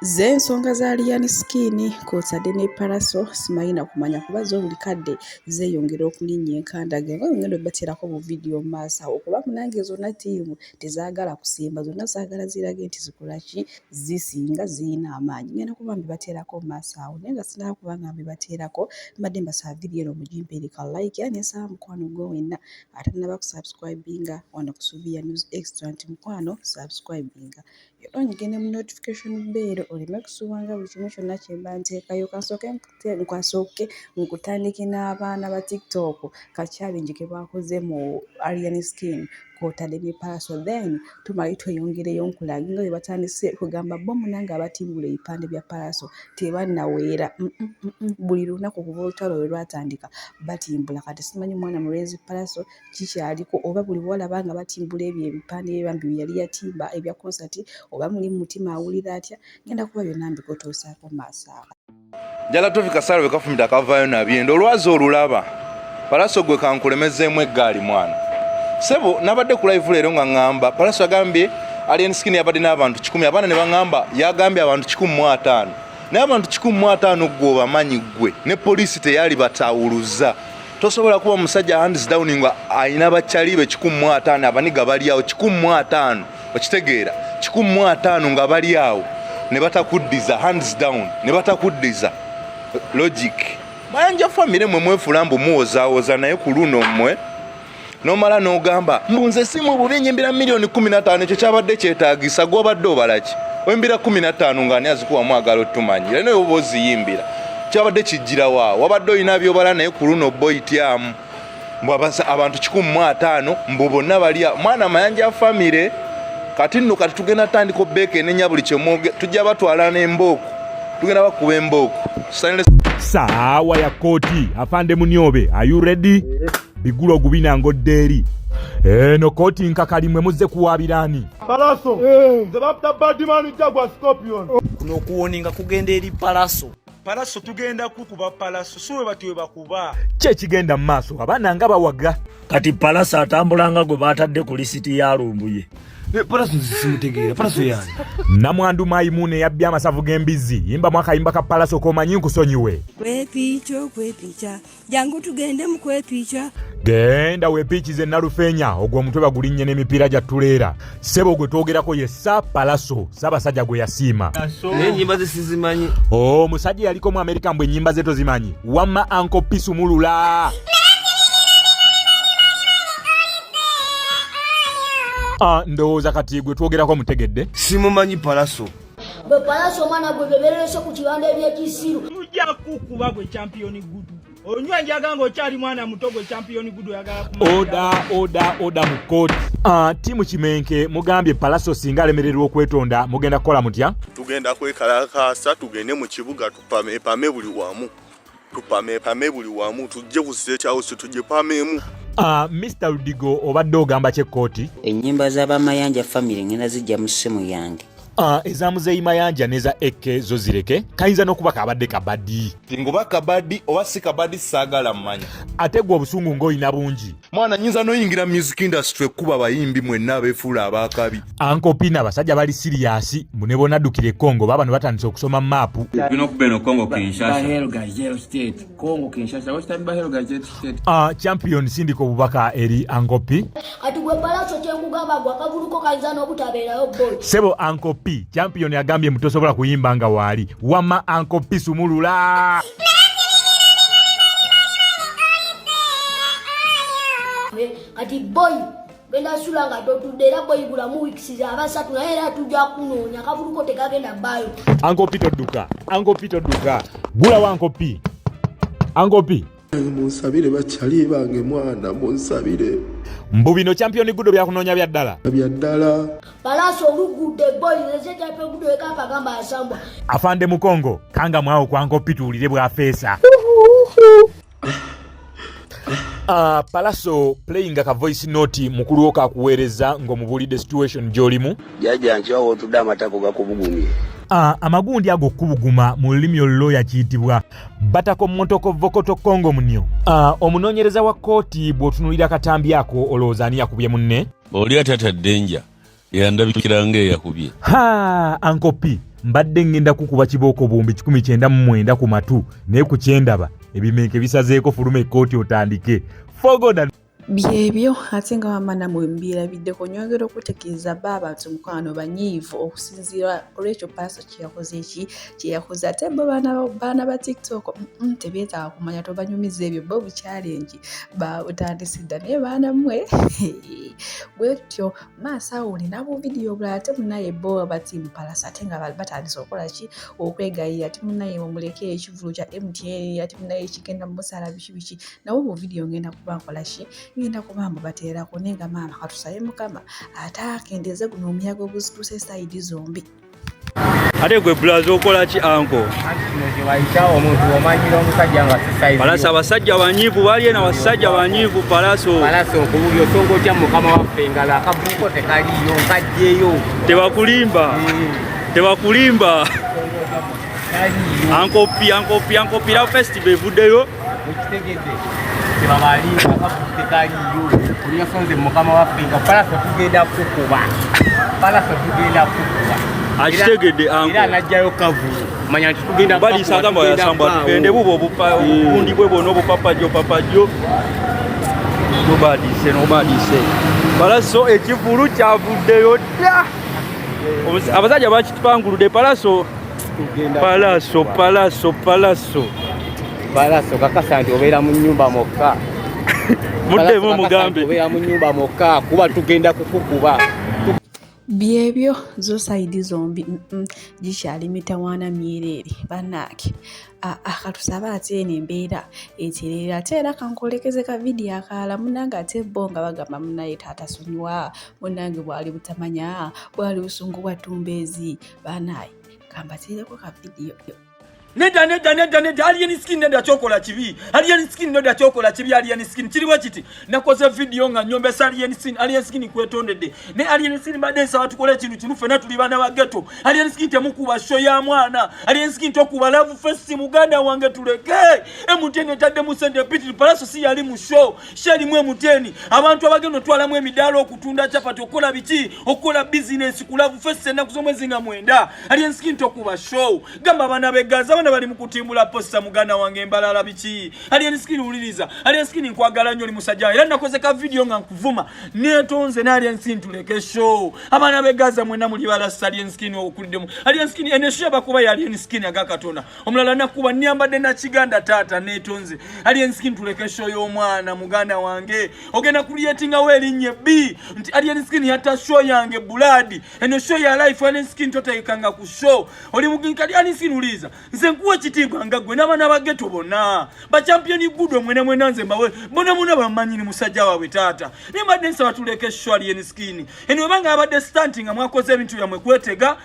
Z'ensonga za liani skin kw'otadde ne Pallaso simanyi na kumanya kuba zo buli kadde zeeyongera okulinnya enkandage nga ngendo baterako mu video mu maaso awo kuba munange zonna ttiimu tezaagala kusimba zonna zaagala zirage nti zikola ki zisinga ziyina amaanyi ngenda kuba mbibateerako mu maaso awo naye nga sinaba kuba nga mbibateerako mbadde mbasaba video eno mugimpeereka like era nensaba mukwano gwe wenna ate naba kusubscribinga wano ku Subiya News Extra nti mukwano subscribinga era onyigende mu notification bell oleme kusuubanga buli kimu kyonna kye mba nteekayo kasooke nkutandike n'abaana ba TikTok kakyabingi ke bakoze mu Liani Skin kw'otadde ne Pallaso then tumale tweyongereyo nkulage nga bwe batandise kugamba bo munange abatimbula ebipande bya Pallaso tebannaweera buli lunaku kuva olutalo lwe lwatandika batimbula kati simanyi mwana mulenzi Pallaso kikyaliko oba buli bwalaba nga batimbula ebyo ebipande byebambi bye yali yatimba ebya konsati oba muli mu mutima awulira atya genda kuba byonna mbikotoosaako maaso awo njala tofika sala we kafumita akavaayo nabyenda olwazi olulaba Pallaso gwe kankulemezeemu eggaali mwana sebo nabadde ku live leero nga ngamba Pallaso agambye Liani Skin yabadde n'abantu 10 abaana ne bangamba yagambye abantu 15 naye abantu 15 gwe obamanyi gwe ne poliisi teyali batawuluza tosobola kuba musajja hands down nga ayina bakyali be 15 abaniga bali awo 15 okitegeera 15 nga bali awo ne batakuddiza hands down ne batakuddiza logic mayanja family mwe mwefulambu muwozaawoza naye ku luno mmwe nomala n'ogamba mbunze simu bubi nyimbira milioni 15 ekyo kyabadde kyetaagisa gw'obadde obalaki oyimbira 15 nga ani azikuwa mwagala otumanyira naye oba oziyimbira kyabadde kijjira waawo wabadde olina byobala naye ku luno boyityamu mbwabaza abantu 15 mbu bonna bali mwana mayanja family kati nno kati tugenda tandika beeke nenya buli kyemwoge tujja batwala n'embooku tugenda bakuba embooku saawa ya kooti afande munyobe are you ready bigulo gubina ngoddeeri eno kooti nkakalimwe muzze kuwaabirani Pallaso nze bapta badman jagwa scorpion kuno okuwoninga kugenda eri Pallaso Pallaso tugenda kukuba Pallaso suwe batiwe bakuba kyekigenda mu maaso abaana nga bawaga kati Pallaso atambulanga gwe batadde ku lisiti ya lumbuye Pallaso simutegeera Pallaso yani namwandu Maimune yabbye amasavu g'embizzi yimba mwakayimba ka Pallaso komanyi nkusonyiwe kwepicha jangu tugende mu kwepicha genda weepiikize Nalufeenya ogwo omutwe bagulinnye n'emipiira gya tuleera sebo gwe twogerako ye Pallaso Ssaabasajja gwe yasiima n'ennyimba ze sizimanyi musajja yaliko mu Amerika mbwe ennyimba ze tozimanyi wamma Uncle P Sumulula ndowooza kati gwe twogerako mutegedde simumanyi Pallaso bwe Pallaso omwana gwe bebererese ku kibanda ebyekisiru tujja kukuba gwe champion gudu onywa njaga ng'okyali mwana muto gwe champion gudu yagala oda mu kooti tiimu Kimenke mugambye Pallaso singa alemererwa okwetonda mugenda kukola mutya tugenda kwekalakaasa tugende mu kibuga tupame buli wamu tujje ku State House tujje pameemu Mr. Ludigo obadde ogamba kyekkooti ennyimba z'abamayanja family ngenda zijja mu ssimu yange ezaamuzeeyi mayanja neza eke zo zireke kayinza n'okuba kabadde kabaddi tingoba kabaddi oba si kabaddi saagala mmanya ate gwe obusungu ng'olina bungi mwana nyinza n'oyingira music industry ekkuba abayimbi mwenna abeefuula abaakabi Uncle P abasajja bali siriyasi mune bonaddukira Congo baba ne batandise okusoma maapu champion sindika obubaka eri Uncle P ati gwe Pallaso kyenkugamba gwe akavuluko kayinza n'obutabeerayo boy sebo Uncle P champion agambye mutosobola kuyimba nga waali wamma Uncle P Sumulula ati boy genda sula nga totudde era boy bulamu weeks abasatu naye era tujja kunoonya akavuluko tekagenda bayo Uncle P todduka gula wa Uncle P munsabire bakyali bange mwana munsabire mbu bino champion gudo byakunoonya bya ddala Pallaso olugudde boy neze champion gudo ekapa gamba asambwa afande mukongo kanga mwawo kwa Uncle P tuwulire bwafeesa Pallaso playing aka voice note mukulu oka akuweereza ng'omubulidde situation gy'olimu jajja nkiwawo otudde amatako gakubugumye amagundi ago kubuguma mu lulimi olulooya kiyitibwa batako motoko vokoto kongo munyo omunoonyereza wa kooti bw'otunuulira katambi ako olowooza ani yakubye munne oli atatadde nja yandabikira ng'eyakubye Uncle P mbadde ngenda kukuba kibooko bumbi 19 ku matu naye ku kyendaba ebimenke bisazeeko fuluma ekkooti otandike fogoda byebyo ate nga wamana mu mbirabiddeko nyongera okutegeeza abantu mukwano banyiivu okusinziira olw'ekyo Pallaso kyeyakoze ate bo baana ba TikTok tebeetaaga kumanya tobanyumiza ebyo bo buchallenge butandise dda naye baana mmwe bwetyo maaso awo olina bu vidiyo bulala ate munaye bo batiimu Pallaso ate nga batandise okukola ki okwegayirira ate munaye mumuleke ekivulu kya MTN ate munaye kigenda mumusala biki nawo bu vidiyo ngenda kuba nkola ki ngenda kubamba bateerako nenga maama katusabe Mukama ate akendeeze guno omuyaga oguzituse sayidi zombi. Ate gwe bulaza okola ki anko? Pallaso abasajja banyiivu bali na basajja banyiivu Pallaso okubulya osonga otya mukama waffe ngala akabuuko tekaliyo nkajjeeyo tebakulimba ankopi la festival evuddeyo mukitegedde tebabalimba akabuuko tekaliyo oliyasonze mukama waffe nga Pallaso tugenda kukuba akitegedde anko era najjayo kavu manya nti tugenda baliisa agamba yasamba tugende bubo obukundi bwe bono obupapajjo nobadise Pallaso ekivulu kyavuddeyo dda abasajja bakitupanguludde Pallaso kakasa nti obeera mu nnyumba mokka muddemu omugambe obeera mu nnyumba mokka kuba tugenda kukukuba byebyo zo sayidi zombi gikyali mitawana myereere bannange akatusaba ate eno embeera eterera ate era kankolekeze ka vidiyo akalala munnange ate bo nga bagamba munnaye taatasonyiwa munnange bwali butamanya bwali busungu bwa ttumbeezi bannaye kambateereko ka vidiyo Nedda alien skin nedda chokola kibi alien skin kiriwa kiti nakoze video nga nyombesa alien skin kwetondedde ne alien skin badensa batukole ekintu kinu fena tuli bana ba ghetto alien skin temukuba show ya mwana alien skin tokuba love fest muganda wange tuleke emutene tadde musende piti Pallaso si yali mu show sheri mwe muteni abantu abagendo twala mwe midalo okutunda chapati okola biki okola business ku love fest na kuzomwezi nga mwenda alien skin tokuba show gamba bana begaza bali mukutimbula posta muganda wange mbalala biki alien skin uliriza alien skin nkwagala nnyo limusajja era nakoze ka video nga nkuvuma netonze na alien skin tuleke show abana begaza mwena muli bala alien skin okuliddemu alien skin enesha bakuba ya alien skin agakatona omulala nakuba nyambadde na kiganda tata netonze alien skin tuleke show y'omwana muganda wange ogenda creatinga welinnye B nti alien skin yata show yange buladi eno show ya life alien skin totekanga ku show oli muginka alien skin uliza kuwa kitibwa nga gwe n'abaana ba ghetto bonna ba champion gudo mwena nze mbawe bona bamanyini musajja wawe tata ne mbadde nsaba tuleke shwali alien skin eno banga abadde stunting nga mwakoze ebintu byamwe kwetega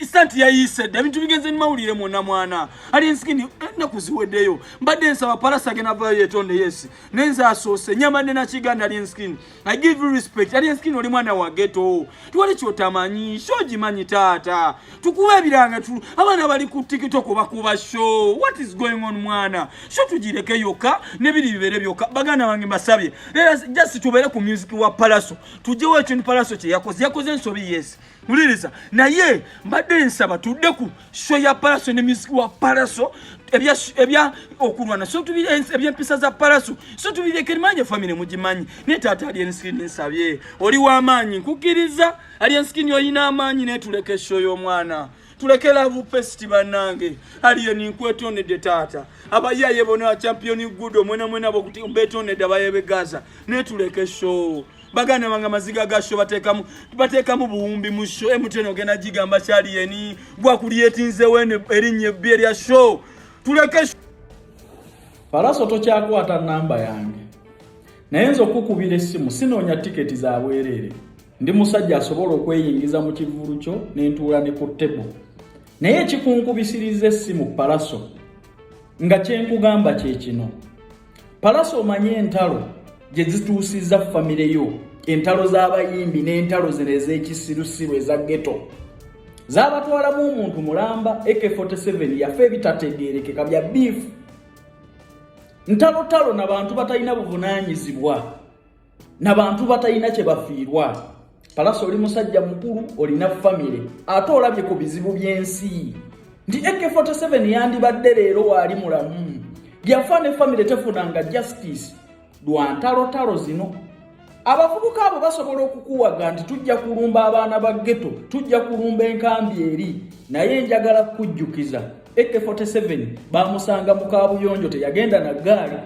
stunt yayise ebintu bigenze mawulire mwonna mwana alien skin nakuziweddeyo mbadde nsaba Pallaso agenda vayo yetonde yes nenza asose nyamande na kiganda alien skin I give you respect alien skin oli mwana wa ghetto tuwali kyotamanyi shoji manyi tata tukuwa ebiranga tu abana bali ku TikTok bakuba show what is going on mwana show tujireke yoka nebiri bibere byoka bagana wange mbasabye just tubere ku music wa Pallaso tujewe ekintu Pallaso kye yakoze ensobi yes muliriza naye mbadde nsaba tudde ku show ya Pallaso ne music wa Pallaso ebya okulwana so tubire ebyempisa za Pallaso so tubire kerimanye family mugimanyi ne tata alien skin nsabye oli wa manyi nkukiriza alien skin oyina amanyi ne tuleke show yo mwana tulekela bu festival nange alien nkwetonedde tata abayaye bona champion gudo mwena bokuti mbetonedde abayebe Gaza ne tuleke show bagana manga maziga gasho batekamu buwumbi mu show emuteno gena jigamba cyali yeni gwa kulietinze wene erinye bieri ya show tuleke Pallaso tokyakwata namba yange nayenzo kukubira essimu sinoonya tiketi za bwerere ndi musajja asobola okweyingiza mu kivulu kyo n'entuula ne ku table naye kikunkubisiriza essimu Pallaso nga kyenkugamba kye kino Pallaso omanye entalo gye zituusizza famire yo entalo z'abayimbi n'entalo zino ez'ekisirusiru eza ghetto z'abatwalamu omuntu mulamba AK47 yafe ebitategeerekeka bya beef ntalo n'abantu batalina buvunaanyizibwa n'abantu batalina kye bafiirwa Pallaso oli musajja mukulu olina family ate olabye ku bizibu byensi ndi AK47 yandibadde leero wali mulamu yafa ne family tefunanga justice lwantalo zino abavubuka abo basobola okukuwaga nti tujja kulumba abaana ba ghetto tujja kulumba enkambi eri naye njagala kujjukiza AK47 bamusanga mu Kabuyonjo teyagenda na gaali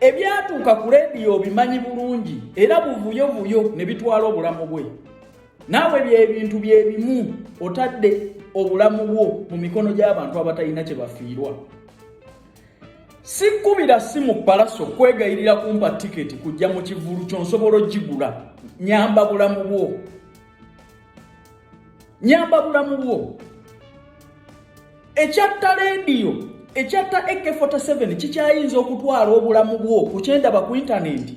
ebyatuuka ku radio bimanyi bulungi era buvuyo ne bitwala obulamu bwe naawe byebintu byebimu otadde obulamu bwo mu mikono gy'abantu abatalina kye bafiirwa sikubira simu Pallaso kwegayirira kumpa tiketi kujja mu kivulu kyonsobola ogigula nyamba bulamu bwo ekyatta radio ekyatta AK47 kikyayinza okutwala obulamu bwo kukyendaba ku internet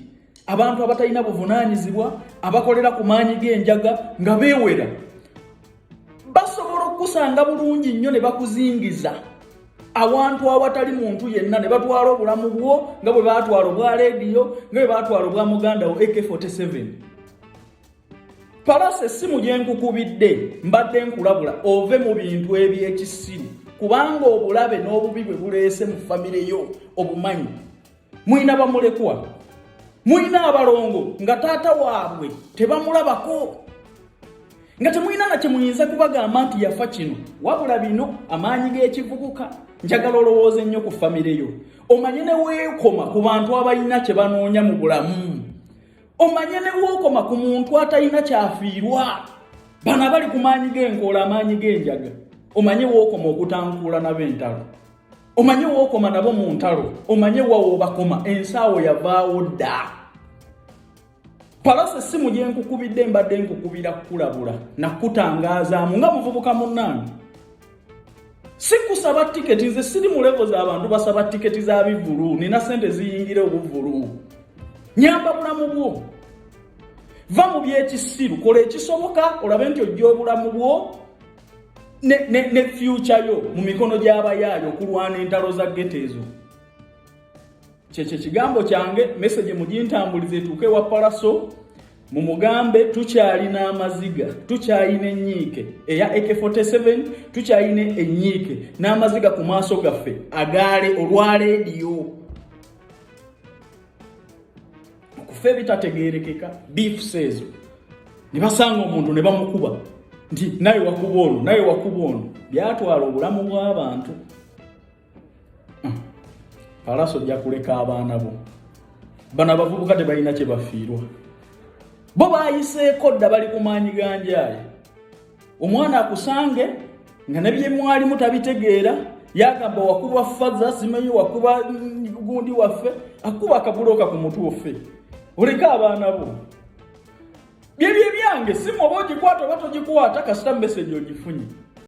abantu abatalina buvunaanyizibwa abakolera ku maanyi g'enjaga nga beewera basobola okusanga bulungi nnyo ne bakuzingiza awantu awatali muntu yenna ne batwala obulamu bwo nga bwe baatwala obwa radio nga bwe baatwala obwa muganda wo AK47 Pallaso essimu gye nkukubidde mbadde nkulabula ove mu bintu eby'ekisiru kubanga obulabe n'obubi bwe buleese mu famire yo obumanyi mwina bamulekwa mwina abalongo nga taata waabwe tebamulabako nga temwina na kye muyinza kubagamba nti yafa kino wabula bino amaanyi g'ekivubuka njagala olowooza ennyo ku famire yo omanye ne weekoma ku bantu abalina kye banoonya mu bulamu omanye ne weekoma ku muntu atalina kyafiirwa bano abali ku maanyi g'enkoola amaanyi g'enjaga omanye weekoma okutankuula nabo entalo omanye weekoma nabo mu ntalo omanye wawoobakoma ensaawo yavaawo dda Pallaso essimu gye nkukubidde mbadde nkukubira kukulabula nakutangazaamu nga muvubuka munnange sikusaba tiketi nze siri mu levo z'abantu basaba tiketi za bivulu nina sente ziyingire obuvulu nyamba bulamu bwo va mu byekisiru kola ekisoboka olabe nti ojja obulamu bwo ne future yo mu mikono gy'abayaayo okulwana entalo za ghetto ezo kyekyo kigambo kyange message mugintambulize etuuke wa Pallaso mumugambe tukyalina amaziga tukyalina ennyiike eya AK47 tukyalina ennyiike n'amaziga ku maaso gaffe agaale olwa radio okufa ebitategeerekeka beef says ne basanga omuntu ne bamukuba nti naye wakuba ono byatwala obulamu bw'abantu Pallaso ojja kuleka abaana bo bano abavubuka tebalina kye bafiirwa bo baayiseeko dda bali ku maanyi ganjaaye omwana akusange nga ne bye mwalimu tabitegeera yagamba wakuba fazza simanyi wakuba gundi waffe akuba akabuloka ku mutwe offe oleka abaana bo byebye byange simu oba ogikwata oba togikwata kasita message ogifunye